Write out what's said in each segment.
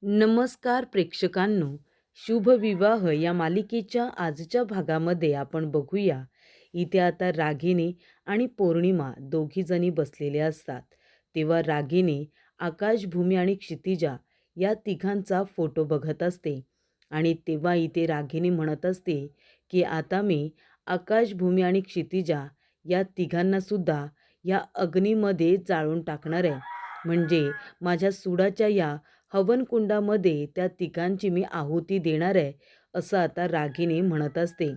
नमस्कार प्रेक्षकांनो, शुभ विवाह या मालिकेच्या आजच्या भागामध्ये आपण बघूया. इथे आता रागिनी आणि पौर्णिमा दोघीजणी बसलेल्या असतात. तेव्हा रागिनी आकाश, भूमी आणि क्षितिजा या तिघांचा फोटो बघत असते आणि तेव्हा इथे रागिनी म्हणत असते की आता मी आकाश, भूमी आणि क्षितिजा या तिघांनासुद्धा या अग्नीमध्ये जाळून टाकणार आहे. म्हणजे माझ्या सुडाच्या या हवनकुंडामध्ये त्या तिघांची मी आहुती देणार आहे, असं आता रागिनी म्हणत असते.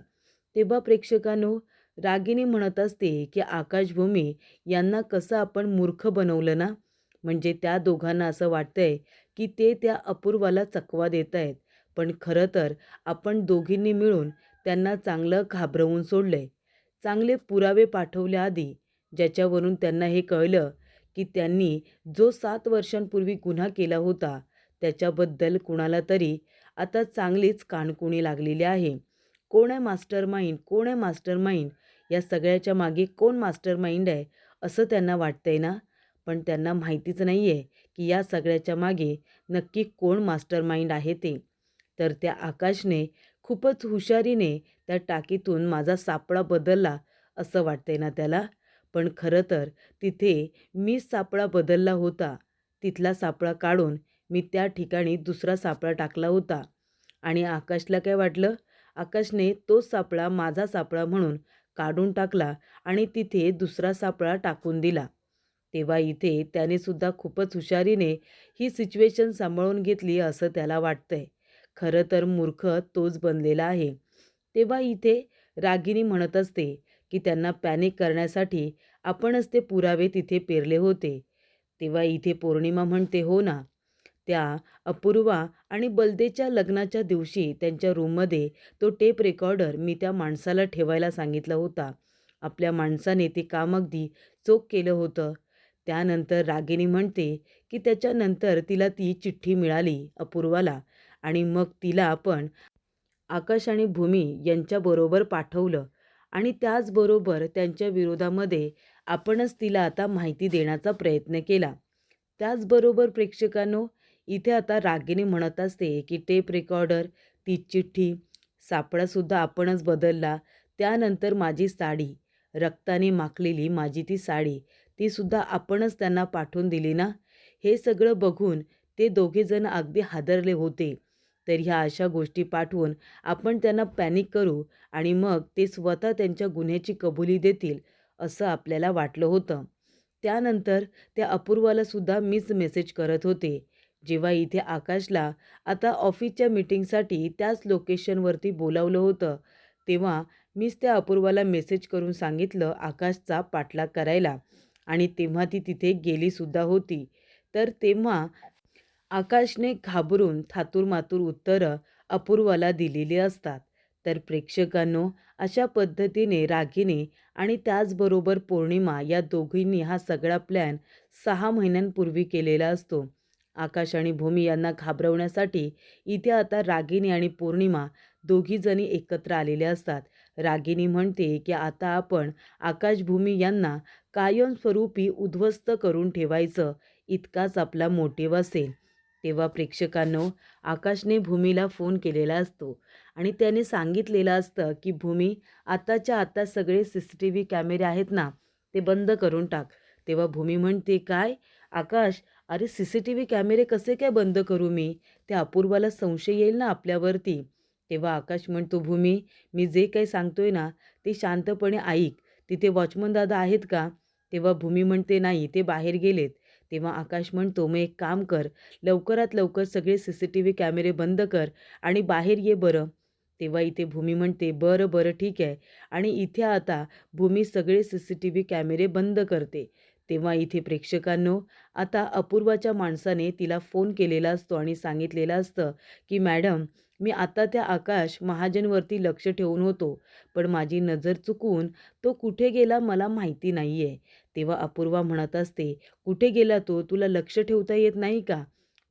तेव्हा प्रेक्षकांनो, रागिनी म्हणत असते की आकाशभूमी यांना कसं आपण मूर्ख बनवलं ना. म्हणजे त्या दोघांना असं वाटतंय की ते त्या अपूर्वाला चकवा देत आहेत, पण खरं तर आपण दोघींनी मिळून त्यांना चांगलं घाबरवून सोडलंय. चांगले पुरावे पाठवले आधी, ज्याच्यावरून त्यांना हे कळलं की त्यांनी जो 7 वर्षांपूर्वी गुन्हा केला होता त्याच्याबद्दल कुणाला तरी आता चांगलीच कानकुनी लागलेली आहे. कोण आहे मास्टरमाइंड? कोण आहे मास्टरमाइंड? या सगळ्याच्या मागे कोण मास्टरमाइंड आहे असं त्यांना वाटतंय ना. पण त्यांना माहितीच नाही आहे की या सगळ्याच्या मागे नक्की कोण मास्टरमाइंड आहे ते. तर त्या आकाशने खूपच हुशारीने त्या टाकीतून माझा सापळा बदलला असं वाटतंय ना त्याला. पण खरं तर तिथे मीच सापळा बदलला होता. तिथला सापळा काढून मी त्या ठिकाणी दुसरा सापळा टाकला होता आणि आकाशला काय वाटलं, आकाशने तोच सापळा माझा सापळा म्हणून काढून टाकला आणि तिथे दुसरा सापळा टाकून दिला. तेव्हा इथे त्याने सुद्धा खूपच हुशारीने ही सिच्युएशन सांभाळून घेतली असं त्याला वाटतंय. खरं तर मूर्ख तोच बनलेला आहे. तेव्हा इथे रागिनी म्हणत असते की त्यांना पॅनिक करण्यासाठी आपणच ते पुरावे तिथे पेरले होते. तेव्हा इथे पौर्णिमा म्हणते, हो ना, त्या अपूर्वा आणि बलदेच्या लग्नाच्या दिवशी त्यांच्या रूममध्ये तो टेप रेकॉर्डर मी त्या माणसाला ठेवायला सांगितला होता. आपल्या माणसाने ते काम अगदी चोख केलं होतं. त्यानंतर रागिनी म्हणते की त्याच्यानंतर तिला ती चिठ्ठी मिळाली अपूर्वाला आणि मग तिला आपण आकाश आणि भूमी यांच्याबरोबर पाठवलं आणि त्याचबरोबर त्यांच्या विरोधामध्ये आपणच तिला आता माहिती देण्याचा प्रयत्न केला. त्याचबरोबर प्रेक्षकांनो, इथे आता रागिनी म्हणत असते की टेप रेकॉर्डर, ती चिठ्ठी, सापळासुद्धा आपणच बदलला. त्यानंतर माझी साडी, रक्ताने माखलेली माझी ती साडी, तीसुद्धा आपणच त्यांना पाठवून दिली ना. हे सगळं बघून ते दोघेजण अगदी हादरले होते. तर ह्या अशा गोष्टी पाठवून आपण त्यांना पॅनिक करू आणि मग ते स्वतः त्यांच्या गुन्ह्याची कबुली देतील असं आपल्याला वाटलं होतं. त्यानंतर त्या अपूर्वाला सुद्धा मीच मेसेज करत होते. जेव्हा इथे आकाशला आता ऑफिसच्या मीटिंगसाठी त्याच लोकेशनवरती बोलावलं होतं, तेव्हा मीच त्या अपूर्वाला मेसेज करून सांगितलं आकाशचा पाठलाग करायला आणि तेव्हा ती तिथे गेलीसुद्धा होती. तर तेव्हा आकाशने घाबरून थातूरमातूर उत्तरं अपूर्वाला दिलेली असतात. तर प्रेक्षकांनो, अशा पद्धतीने रागिनी आणि त्याचबरोबर पौर्णिमा या दोघींनी हा सगळा प्लॅन 6 महिन्यांपूर्वी केलेला असतो. आकाश आणि भूमी यांना घाबरवण्यासाठी इथे आता रागिनी आणि पौर्णिमा दोघीजणी एकत्र आलेल्या असतात. रागिनी म्हणते की आता आपण आकाश, भूमी यांना कायमस्वरूपी उद्ध्वस्त करून ठेवायचं, इतकाच आपला मोटिव्ह असेल. तेव्हा प्रेक्षकांनो, आकाशने भूमीला फोन केलेला असतो आणि त्याने सांगितलेलं असतं की भूमी, आताच्या आता सगळे CCTV कॅमेरे आहेत ना, ते बंद करून टाक. तेव्हा भूमी म्हणते, काय आकाश, अरे CCTV कॅमेरे कसे काय बंद करू मी? त्या अपूर्वाला संशय येईल ना आपल्यावरती. तेव्हा आकाश म्हणतो, भूमी, मी जे काही सांगतोय ना ते शांतपणे ऐक. तिथे वॉचमन दादा आहेत का? तेव्हा भूमी म्हणते, नाही, ते बाहेर गेलेत. तेव्हा आकाश म्हणतो, मग एक काम कर, लवकरात लवकर सगळे CCTV कॅमेरे बंद कर आणि बाहेर ये बरं. तेव्हा इथे भूमी म्हणते, बरं बरं ठीक आहे. आणि इथे आता भूमी सगळे CCTV कॅमेरे बंद करते. तेव्हा इथे प्रेक्षकांनो, आता अपूर्वाच्या माणसाने तिला फोन केलेला असतो आणि सांगितलेलं असतं की मॅडम, मी आता त्या आकाश महाजनवरती लक्ष ठेवून होतो, पण माझी नजर चुकून तो कुठे गेला मला माहिती नाही आहे. तेव्हा अपूर्वा म्हणत असते, कुठे गेला तो? तुला लक्ष ठेवता येत नाही का?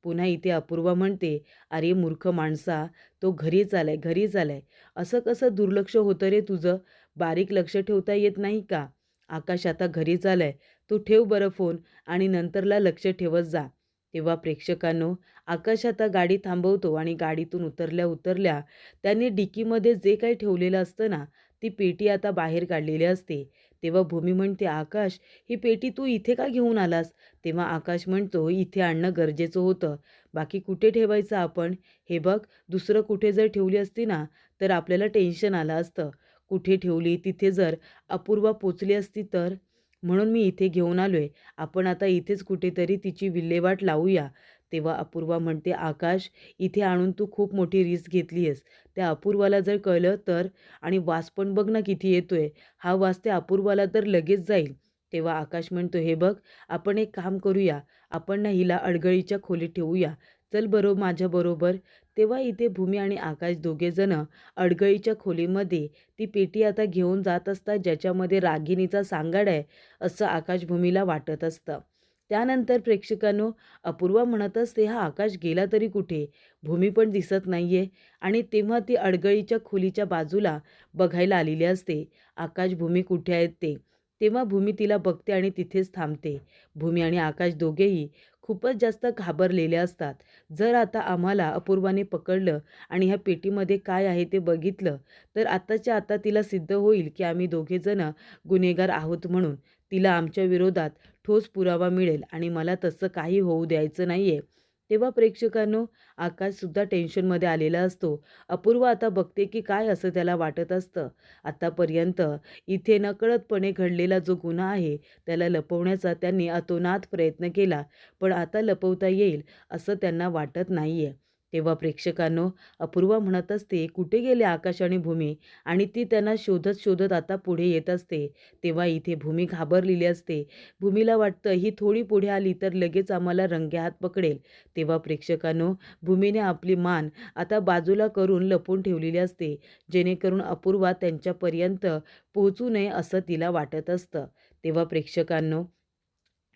पुन्हा इथे अपूर्वा म्हणते, अरे मूर्ख माणसा, तो घरीच आलाय, घरीच आलाय. असं कसं दुर्लक्ष होतं रे तुझं? बारीक लक्ष ठेवता येत नाही का? आकाश आता घरीच आलाय. तू ठेव बरं फोन आणि नंतरला लक्ष ठेवत जा. तेव्हा प्रेक्षकांनो, आकाश आता गाडी थांबवतो आणि गाडीतून उतरल्या उतरल्या त्याने डिकीमध्ये जे काही ठेवलेलं असतं ना, ती पेटी आता बाहेर काढलेली असते. तेव्हा भूमी म्हणते, "आकाश, ही पेटी तू इथे का घेऊन आलास?" तेव्हा आकाश म्हणतो, "इथे आणणं गरजेचं होतं. बाकी कुठे ठेवायचं आपण? हे बघ, दुसरं कुठे जर ठेवली असती ना, तर आपल्याला टेन्शन आलं असतं. कुठे ठेवली, तिथे जर अपूर्वा पोचली असती तर? म्हणून मी इथे घेऊन आलोय. आपण आता इथेच कुठेतरी तिची विल्हेवाट लावूया." तेव्हा अपूर्वा म्हणते, "आकाश, इथे आणून तू खूप मोठी रिस्क घेतली आहेस. त्या अपूर्वाला जर कळलं तर? आणि वास पण बघ ना किती येतोय. हा वास त्या अपूर्वाला तर लगेच जाईल." तेव्हा आकाश म्हणतो, "हे बघ, आपण एक काम करूया. आपण ना हिला अडगळीच्या खोलीत ठेवूया. चल बरं माझ्याबरोबर." तेव्हा इथे भूमी आणि आकाश दोघेजणं अडगळीच्या खोलीमध्ये ती पेटी आता घेऊन जात असतात, ज्याच्यामध्ये रागिणीचा सांगाड आहे, असं आकाश भूमीला वाटत असतं. त्यानंतर प्रेक्षकांनो, अपूर्वा म्हणत असते, "हा आकाश गेला तरी कुठे? भूमी पण दिसत नाहीये." आणि तेव्हा ती अडगळीच्या खोलीच्या बाजूला बघायला आलेली असते. आकाश, भूमी कुठे आहेत ते. तेव्हा भूमी तिला बघते आणि तिथेच थांबते. भूमी आणि आकाश दोघेही खूपच जास्त घाबरलेले असतात. जर आता आम्हाला अपूर्वाने पकडलं आणि ह्या पेटीमध्ये काय आहे ते बघितलं, तर आत्ताच्या आता तिला सिद्ध होईल की आम्ही दोघेजणं गुन्हेगार आहोत म्हणून. तिला आमच्या विरोधात ठोस पुरावा मिळेल आणि मला तसं काही होऊ द्यायचं नाहीये. तेव्हा प्रेक्षकांनो, आकाशसुद्धा टेन्शनमध्ये आलेला असतो. अपूर्वा आता बघते की काय असं त्याला वाटत असतं. आतापर्यंत इथे नकळतपणे घडलेला जो गुन्हा आहे, त्याला लपवण्याचा त्यांनी अतोनात प्रयत्न केला. पण आता लपवता येईल असं त्यांना वाटत नाहीये. तेव्हा प्रेक्षकांनो, अपूर्वा म्हणत असते, "कुठे गेले आकाश आणि भूमी?" आणि ती त्यांना शोधत शोधत आता पुढे येत असते. तेव्हा इथे भूमी घाबरलेली असते. भूमीला वाटतं ही थोडी पुढे आली तर लगेच आम्हाला रंगेहात पकडेल. तेव्हा प्रेक्षकांनो, भूमीने आपली मान आता बाजूला करून लपवून ठेवलेली असते, जेणेकरून अपूर्वा त्यांच्यापर्यंत पोहोचू नये असं तिला वाटत असतं. तेव्हा प्रेक्षकांनो,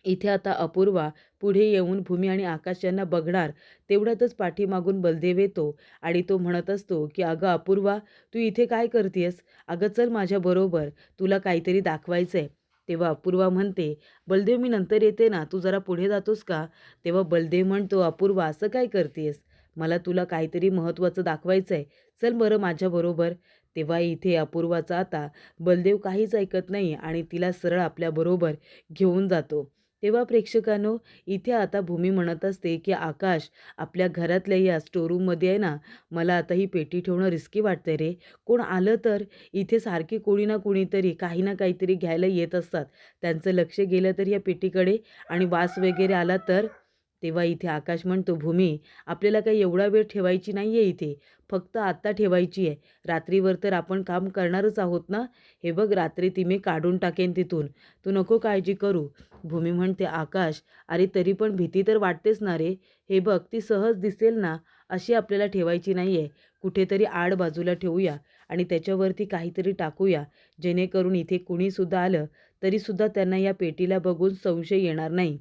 इथे आता अपूर्वा पुढे येऊन भूमी आणि आकाश यांना बघणार, तेवढ्यातच पाठीमागून बलदेव येतो आणि तो म्हणत असतो, की "अगं अपूर्वा, तू इथे काय करतेयस? अगं चल माझ्याबरोबर, तुला काहीतरी दाखवायचंय." तेव्हा अपूर्वा म्हणते, "बलदेव, मी नंतर येते ना, तू जरा पुढे जातोस का?" तेव्हा बलदेव म्हणतो, "अपूर्वा, असं काय करतेयस? मला तुला काहीतरी महत्त्वाचं दाखवायचंय. चल बरं माझ्याबरोबर." तेव्हा इथे अपूर्वाचा आता बलदेव काहीच ऐकत नाही आणि तिला सरळ आपल्याबरोबर घेऊन जातो. तेव्हा प्रेक्षकांनो, इथे आता भूमी म्हणत असते, की "आकाश, आपल्या घरातल्या या स्टोअरूममध्ये आहे ना, मला आता ही पेटी ठेवणं रिस्की वाटतंय रे. कोण आलं तर? इथे सारखी कोणी ना कोणीतरी काही ना काहीतरी घ्यायला येत असतात. त्यांचं लक्ष गेलं तर या पेटीकडे आणि वास वगैरे आला तर?" तेव्हा इथे आकाश म्हणतो, "भूमी, आपल्याला काही एवढा वेळ ठेवायची नाहीये इथे. फक्त आत्ता ठेवायची आहे. रात्रीवर तर आपण काम करणारच आहोत ना. हे बघ, रात्री ती मी काढून टाकेन तिथून. तू नको काळजी करू." भूमी म्हणते, "आकाश, अरे तरी पण भीती तर वाटतेच ना रे. हे बघ, ती सहज दिसेल ना, अशी आपल्याला ठेवायची नाहीये. कुठेतरी आड बाजूला ठेवूया आणि त्याच्यावरती काहीतरी टाकूया, जेणेकरून इथे कुणीसुद्धा आलं तरीसुद्धा त्यांना या पेटीला बघून संशय येणार नाही."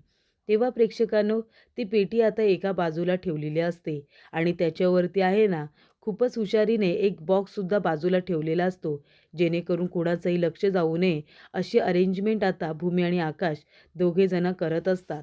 तेव्हा प्रेक्षकांनो, ती पेटी आता एका बाजूला ठेवलेली असते आणि त्याच्यावरती आहे ना, खूपच हुशारीने एक बॉक्ससुद्धा बाजूला ठेवलेला असतो, जेणेकरून कुणाचंही लक्ष जाऊ नये, अशी अरेंजमेंट आता भूमी आणि आकाश दोघेजण करत असतात.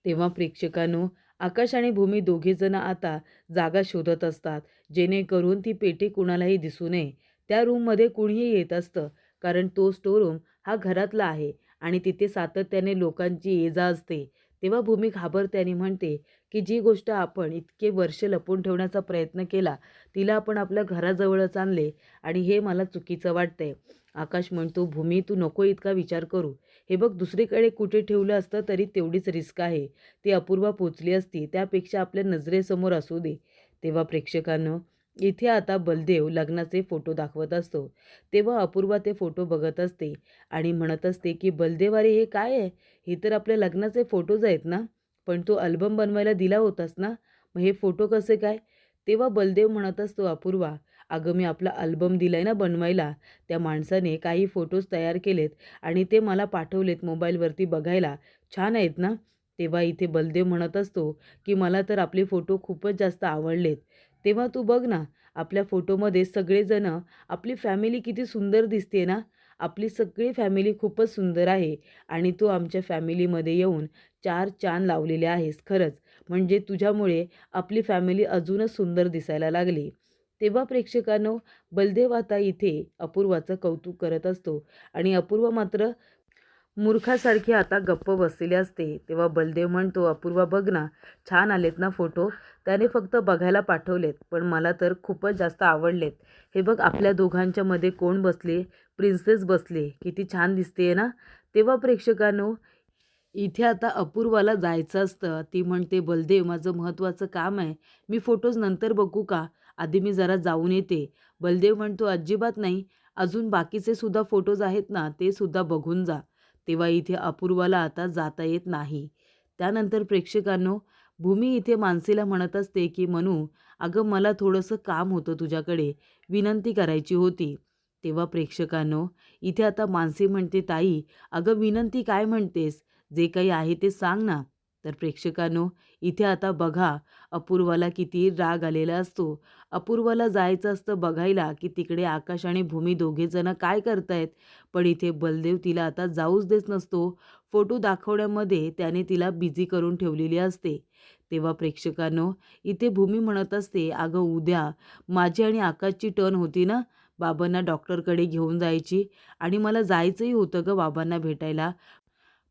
तेव्हा प्रेक्षकांनो, आकाश आणि भूमी दोघेजण आता जागा शोधत असतात, जेणेकरून ती पेटी कुणालाही दिसू नये. त्या रूममध्ये कुणीही येत असतं, कारण तो स्टोअर रूम हा घरातला आहे आणि तिथे सातत्याने लोकांची ये-जा असते. तेव्हा भूमी घाबरते आणि म्हणते, की जी गोष्ट आपण इतके वर्ष लपवून ठेवण्याचा प्रयत्न केला, तिला आपण आपल्या घराजवळच आणले आणि हे मला चुकीचं वाटतंय. आकाश म्हणतो, "भूमी, तू नको इतका विचार करू. हे बघ, दुसरीकडे कुठे ठेवलं असतं तरी तेवढीच रिस्क आहे. ती अपूर्वा पोचली असती, त्यापेक्षा आपल्या नजरेसमोर असू दे." तेव्हा प्रेक्षकांनो, इथे आता बलदेव लग्नाचे फोटो दाखवत असतो. तेव्हा अपूर्वा ते फोटो बघत असते आणि म्हणत असते, की "बलदेव, अरे हे काय आहे? हे तर आपल्या लग्नाचे फोटोज आहेत ना? पण तू अल्बम बनवायला दिला होतास ना? मग हे फोटो कसे काय?" तेव्हा बलदेव म्हणत असतो, "अपूर्वा, अगं मी आपला अल्बम दिलाय ना बनवायला. त्या माणसाने काही फोटोज तयार केलेत आणि ते मला पाठवलेत मोबाईलवरती बघायला. छान आहेत ना?" तेव्हा इथे बलदेव म्हणत असतो, की "मला तर आपले फोटो खूपच जास्त आवडलेत. तेव्हा तू बघ ना, आपल्या फोटोमध्ये सगळेजणं, आपली फॅमिली किती सुंदर दिसते ना? आपली सगळी फॅमिली खूपच सुंदर आहे आणि तू आमच्या फॅमिलीमध्ये येऊन 4 चांद लावलेले आहेस खरंच. म्हणजे तुझ्यामुळे आपली फॅमिली अजूनच सुंदर दिसायला लागली." तेव्हा प्रेक्षकांनो, बलदेव आता इथे अपूर्वाचं कौतुक करत असतो आणि अपूर्वा मात्र मूर्खासारखी आता गप्प बसलेली असते. तेव्हा बलदेव म्हणतो, "अपूर्वा बघ ना, छान आलेत ना फोटो? त्याने फक्त बघायला पाठवलेत, पण मला तर खूपच जास्त आवडलेत. हे बघ आपल्या दोघांच्यामध्ये कोण बसले? प्रिन्सेस बसले. किती छान दिसतेय ना?" तेव्हा प्रेक्षकांनो, इथे आता अपूर्वाला जायचं असतं. ती म्हणते, "बलदेव माझं महत्त्वाचं काम आहे. मी फोटोज नंतर बघू का? आधी मी जरा जाऊन येते." बलदेव म्हणतो, "अजिबात नाही. अजून बाकीचे सुद्धा फोटोज आहेत ना, ते सुद्धा बघून जा." तेव्हा इथे अपूर्वाला आता जाता येत नाही. त्यानंतर प्रेक्षकांनो, भूमी इथे मानसीला म्हणत असते, की "मनू, अगं मला थोडंसं काम होतं तुझ्याकडे. विनंती करायची होती." तेव्हा प्रेक्षकांनो, इथे आता मानसी म्हणते, "ताई, अगं विनंती काय म्हणतेस? जे काही आहे ते सांग ना." तर प्रेक्षकांनो, इथे आता बघा अपूर्वाला किती राग आलेला असतो. अपूर्वाला जायचं असतं बघायला, की तिकडे आकाश आणि भूमी दोघेजण काय करतायत. पण इथे बलदेव तिला आता जाऊच देत नसतो. फोटो दाखवण्यामध्ये त्याने तिला बिझी करून ठेवलेली असते. तेव्हा प्रेक्षकांनो, इथे भूमी म्हणत असते, "अगं उद्या माझी आणि आकाशची टर्न होती ना, बाबांना डॉक्टरकडे घेऊन जायची आणि मला जायचंही होतं गं बाबांना भेटायला.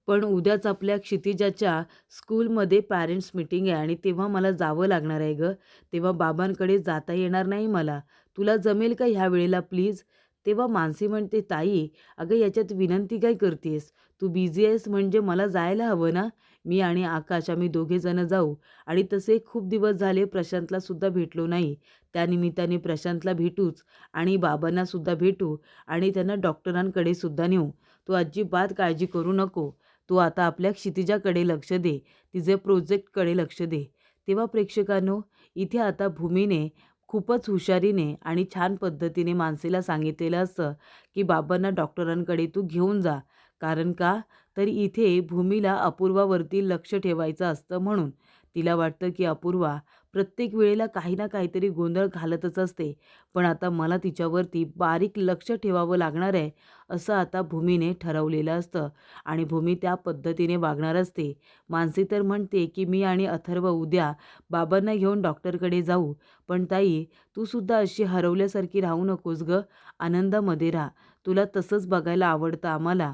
पण उद्याच आपल्या क्षितिजाच्या स्कूलमध्ये पॅरेंट्स मीटिंग आहे आणि तेव्हा मला जावं लागणार आहे गं. तेव्हा बाबांकडे जाता येणार नाही मला. तुला जमेल का ह्या वेळेला प्लीज?" तेव्हा मानसी म्हणते, "ताई, अगं याच्यात विनंती काय करतेस? तू बिझी आहेस म्हणजे मला जायला हवं ना. मी आणि आकाश आम्ही दोघेजणं जाऊ आणि तसे खूप दिवस झाले प्रशांतला सुद्धा भेटलो नाही. त्यानिमित्ताने प्रशांतला भेटूच आणि बाबांना सुद्धा भेटू आणि त्यांना डॉक्टरांकडे सुद्धा नेऊ. तू अजिबात काळजी करू नको. तू आता आपल्या क्षितिजाकडे लक्ष दे, तिचे प्रोजेक्टकडे लक्ष दे." तेव्हा प्रेक्षकांनो, इथे आता भूमीने खूपच हुशारीने आणि छान पद्धतीने मानसीला सांगितलेलं असतं, की बाबांना डॉक्टरांकडे तू घेऊन जा. कारण का? तर इथे भूमीला अपूर्वावरती लक्ष ठेवायचं असतं म्हणून. तिला वाटतं, की अपूर्वा प्रत्येक वेळेला काही ना काहीतरी गोंधळ घालतच असते. पण आता मला तिच्यावरती बारीक लक्ष ठेवावं लागणार आहे, असं आता भूमीने ठरवलेलं असतं. आणि भूमी त्या पद्धतीने वागणार असते. मानसी तर म्हणते, की "मी आणि अथर्व उद्या बाबांना घेऊन डॉक्टरकडे जाऊ. पण ताई, तू सुद्धा अशी हरवल्यासारखी राहू नकोस गं. आनंदामध्ये राहा. तुला तसंच बघायला आवडतं आम्हाला."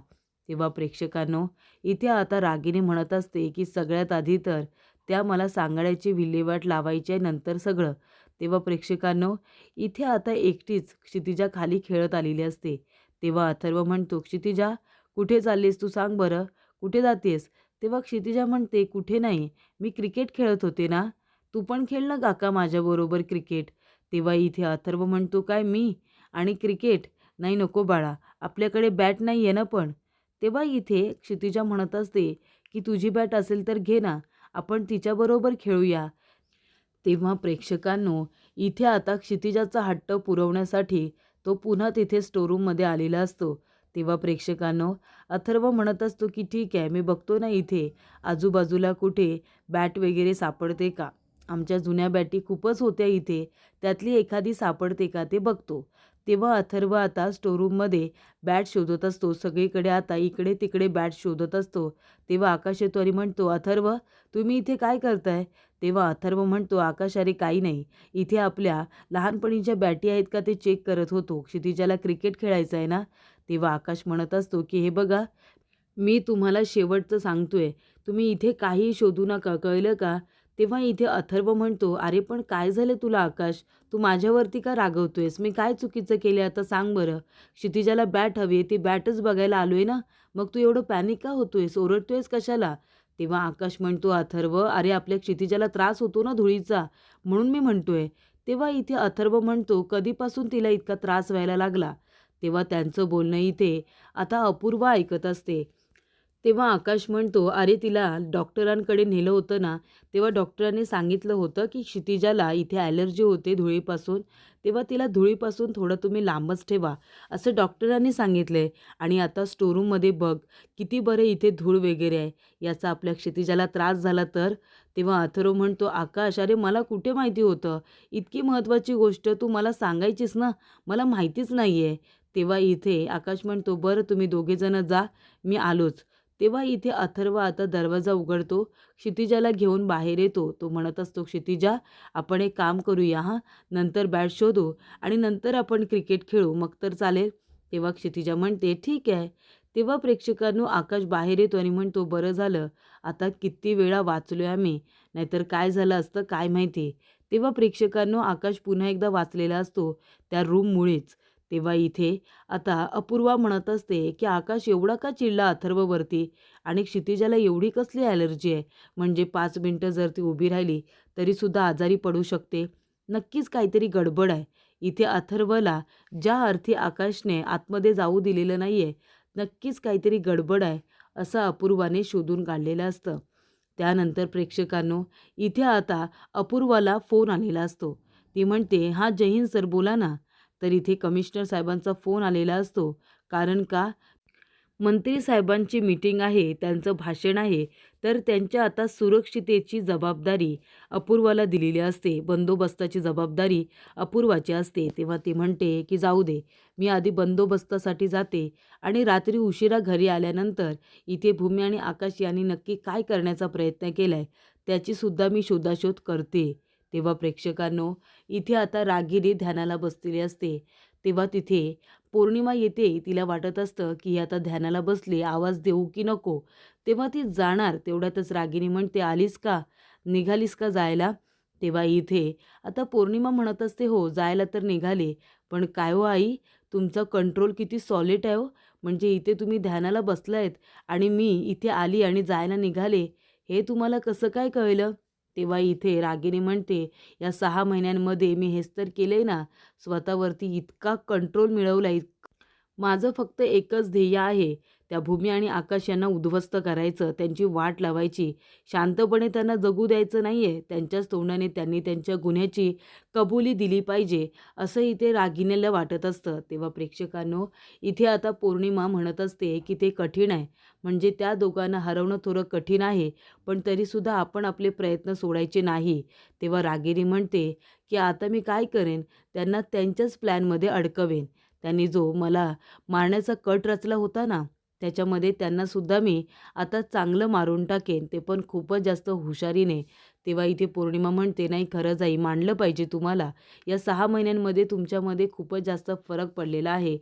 तेव्हा प्रेक्षकांनो, इथे आता रागिनी म्हणत असते, की "सगळ्यात आधी तर त्या मला सांगाड्याची विल्हेवाट लावायची आहे, नंतर सगळं." तेव्हा प्रेक्षकांनो, इथे आता एकटीच क्षितिजा खाली खेळत आलेली असते. तेव्हा अथर्व म्हणतो, "क्षितिजा, कुठे चाललीस तू सांग बरं? कुठे जातेस?" तेव्हा क्षितिजा म्हणते, "कुठे नाही. मी क्रिकेट खेळत होते ना. तू पण खेळ ना काका माझ्याबरोबर क्रिकेट." तेव्हा इथे अथर्व म्हणतो, "काय मी? आणि क्रिकेट? नाही नको बाळा. आपल्याकडे बॅट नाही आहे ना पण." तेव्हा इथे क्षितिजा म्हणत असते, की "तुझी बॅट असेल तर घे ना. आपण तिच्याबरोबर खेळूया." तेव्हा प्रेक्षकांनो, इथे आता क्षितिजाचा हट्ट पुरवण्यासाठी तो पुन्हा तिथे स्टोरूममध्ये आलेला असतो. तेव्हा प्रेक्षकांनो, अथर्व म्हणत असतो, की "ठीक आहे, मी बघतो ना इथे आजूबाजूला कुठे बॅट वगैरे सापडते का? आमच्या जुन्या बॅटी खूपच होत्या इथे. त्यातली एखादी सापडते का ते बघतो." तेव्हा अथर्व आता स्टोरूममध्ये बॅट शोधत असतो. सगळीकडे आता इकडे-तिकडे बॅट शोधत असतो. तेव्हा आकाश येतो आणि म्हणतो, "अथर्व, तुम्ही इथे काय करताय?" तेव्हा अथर्व म्हणतो, "आकाश, अरे काही नाही. इथे आपल्या लहानपणीच्या बॅटी आहेत का ते चेक करत होतो. क्षितिजाला क्रिकेट खेळायचं आहे ना." तेव्हा आकाश म्हणत असतो, की "हे बघा, मी तुम्हाला शेवटचं सांगतोय. तुम्ही इथे काहीही शोधू नका, कळलं का?" तेव्हा इथे अथर्व म्हणतो, "अरे पण काय झालं तुला आकाश? तू माझ्यावरती का रागवतोयस? मी काय चुकीचं केलं आता सांग बरं? क्षितिजाला बॅट हवी आहे, ती बॅटच बघायला आलोय ना. मग तू एवढं पॅनिक का होतोयस? ओरडतोयस कशाला?" तेव्हा आकाश म्हणतो, "अथर्व, अरे आपल्या क्षितिजाला त्रास होतो ना धुळीचा, म्हणून मी म्हणतोय." तेव्हा इथे अथर्व म्हणतो, "कधीपासून तिला इतका त्रास व्हायला लागला?" तेव्हा त्यांचं बोलणं इथे आता अपूर्वा ऐकत असते. तेव्हा आकाश म्हणतो, "अरे तिला डॉक्टरांकडे नेलं होतं ना, तेव्हा डॉक्टरांनी सांगितलं होतं, की क्षितिजाला इथे ॲलर्जी होते धुळीपासून. तेव्हा तिला धुळीपासून थोडं तुम्ही लांबच ठेवा, असं डॉक्टरांनी सांगितलंय. आणि आता स्टोरूममध्ये बघ, किती बरं इथे धूळ वगैरे आहे. याचा आपल्या क्षितिजाला त्रास झाला तर?" तेव्हा अथर्व म्हणतो, "आकाश, अरे मला कुठे माहिती होतं? इतकी महत्त्वाची गोष्ट तू मला सांगायचीस ना, मला माहितीच नाही आहे." तेव्हा इथे आकाश म्हणतो, "बरं तुम्ही दोघेजणं जा, मी आलोच." तेव्हा इथे अथर्व आता दरवाजा उघडतो, क्षितिजाला घेऊन बाहेर येतो. तो म्हणत असतो, "क्षितिजा, आपण एक काम करूया हां, नंतर बॅट शोधू आणि नंतर आपण क्रिकेट खेळू, मग तर चालेल?" तेव्हा क्षितिजा म्हणते, "ठीक आहे." तेव्हा प्रेक्षकांनो आकाश बाहेर येतो आणि म्हणतो, "बरं झालं, आता किती वेळा वाचलोय आम्ही, नाहीतर काय झालं असतं काय माहिती." तेव्हा प्रेक्षकांनो आकाश पुन्हा एकदा वाचलेला असतो त्या रूममुळेच. तेव्हा इथे आता अपूर्वा म्हणत असते, की "आकाश एवढा का चिडला अथर्ववरती आणि क्षितिजाला एवढी कसली ॲलर्जी आहे? म्हणजे 5 मिनिटं जर ती उभी राहिली तरीसुद्धा आजारी पडू शकते. नक्कीच काहीतरी गडबड आहे." इथे अथर्वला ज्या अर्थी आकाशने आतमध्ये जाऊ दिलेलं नाही आहे, नक्कीच काहीतरी गडबड आहे, असं अपूर्वाने शोधून काढलेलं असतं. त्यानंतर प्रेक्षकांनो इथे आता अपूर्वाला फोन आलेला असतो. ती म्हणते, "हां, जय हिंद सर, बोला ना." तर इथे कमिशनर साहेबांचा फोन आलेला असतो. कारण का मंत्री साहेबांची मीटिंग आहे, त्यांचं भाषण आहे, तर त्यांच्या आता सुरक्षितेची जबाबदारी अपूर्वाला दिलेली असते. बंदोबस्ताची जबाबदारी अपूर्वाची असते. तेव्हा ती म्हणते, की "जाऊ दे, मी आधी बंदोबस्तासाठी जाते आणि रात्री उशिरा घरी आल्यानंतर इथे भूमी आणि आकाश यांनी नक्की काय करण्याचा प्रयत्न केलाय, त्याचीसुद्धा मी शोधाशोध करते." तेव्हा प्रेक्षकांनो, इथे आता रागिनी ध्यानाला बसलेली असते. तेव्हा तिथे पौर्णिमा येते. तिला वाटत असतं, की ही आता ध्यानाला बसली, आवाज देऊ की नको? तेव्हा ती जाणार. तेवढ्यातच रागिनी म्हणते, "आलीस का? निघालीस का जायला?" तेव्हा इथे आता पौर्णिमा म्हणत असते, "हो, जायला तर निघाले. पण काय हो आई, तुमचा कंट्रोल किती सॉलिड आहे हो. म्हणजे इथे तुम्ही ध्यानाला बसलायत आणि मी इथे आली आणि जायला निघाले. हे तुम्हाला कसं काय कळलं?" तेव्हा इथे रागिनी म्हणते, "या 6 महिन्यांमध्ये मी हेच तर केलंय ना. स्वतःवरती इतका कंट्रोल मिळवलाय. माझं फक्त एकच ध्येय आहे, त्या भूमी आणि आकाश यांना उद्ध्वस्त करायचं, त्यांची वाट लावायची. शांतपणे त्यांना जगू द्यायचं नाहीये. त्यांच्याच तोंडाने त्यांनी त्यांच्या गुन्ह्याची कबुली दिली पाहिजे, असं इथे रागिनीला वाटत असतं. तेव्हा प्रेक्षकांनो, इथे आता पौर्णिमा म्हणत असते, की ते कठीण आहे. म्हणजे त्या दोघांना हरवणं थोडं कठीण आहे, पण तरीसुद्धा आपण आपले प्रयत्न सोडायचे नाही. तेव्हा रागिनी म्हणते, की "आता मी काय करेन? त्यांना त्यांच्याच प्लॅनमध्ये अडकवेन. त्यांनी जो मला मारण्याचा कट रचला होता ना, त्याच्यामध्ये त्यांनासुद्धा मी आता चांगलं मारून टाकेन, ते पण खूपच जास्त हुशारीने." तेव्हा इथे पौर्णिमा म्हणते, "नाही, खरंच आई, मानलं पाहिजे तुम्हाला. या 6 महिन्यांमध्ये तुमच्यामध्ये खूपच जास्त फरक पडलेला आहे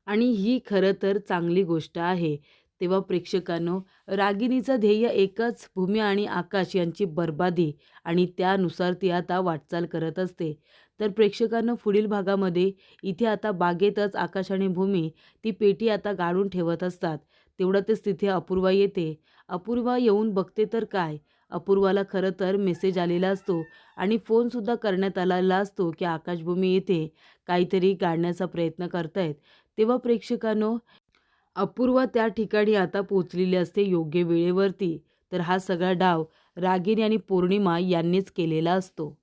आणि ही खरं तर चांगली गोष्ट आहे." तेव्हा प्रेक्षकांनो, रागिणीचं ध्येय एकच, भूमी आणि आकाश यांची बरबादी आणि त्यानुसार ती आता वाटचाल करत असते. तर प्रेक्षकांनो, पुढील भागामध्ये इथे आता बागेतच आकाश आणि भूमी ती पेटी आता गाडून ठेवत असतात. तेवढ्यातच तिथे अपूर्वा येते. अपूर्वा येऊन बघते तर काय, अपूर्वाला खरं तर मेसेज आलेला असतो आणि फोनसुद्धा करण्यात आलेला असतो, की आकाश भूमी इथे काहीतरी गाडण्याचा प्रयत्न करतायत. तेव्हा प्रेक्षकांनो, अपूर्वा त्या ठिकाणी आता पोहोचलेली असते योग्य वेळेवरती. तर हा सगळा डाव रागिनी आणि पौर्णिमा यांनीच केलेला असतो.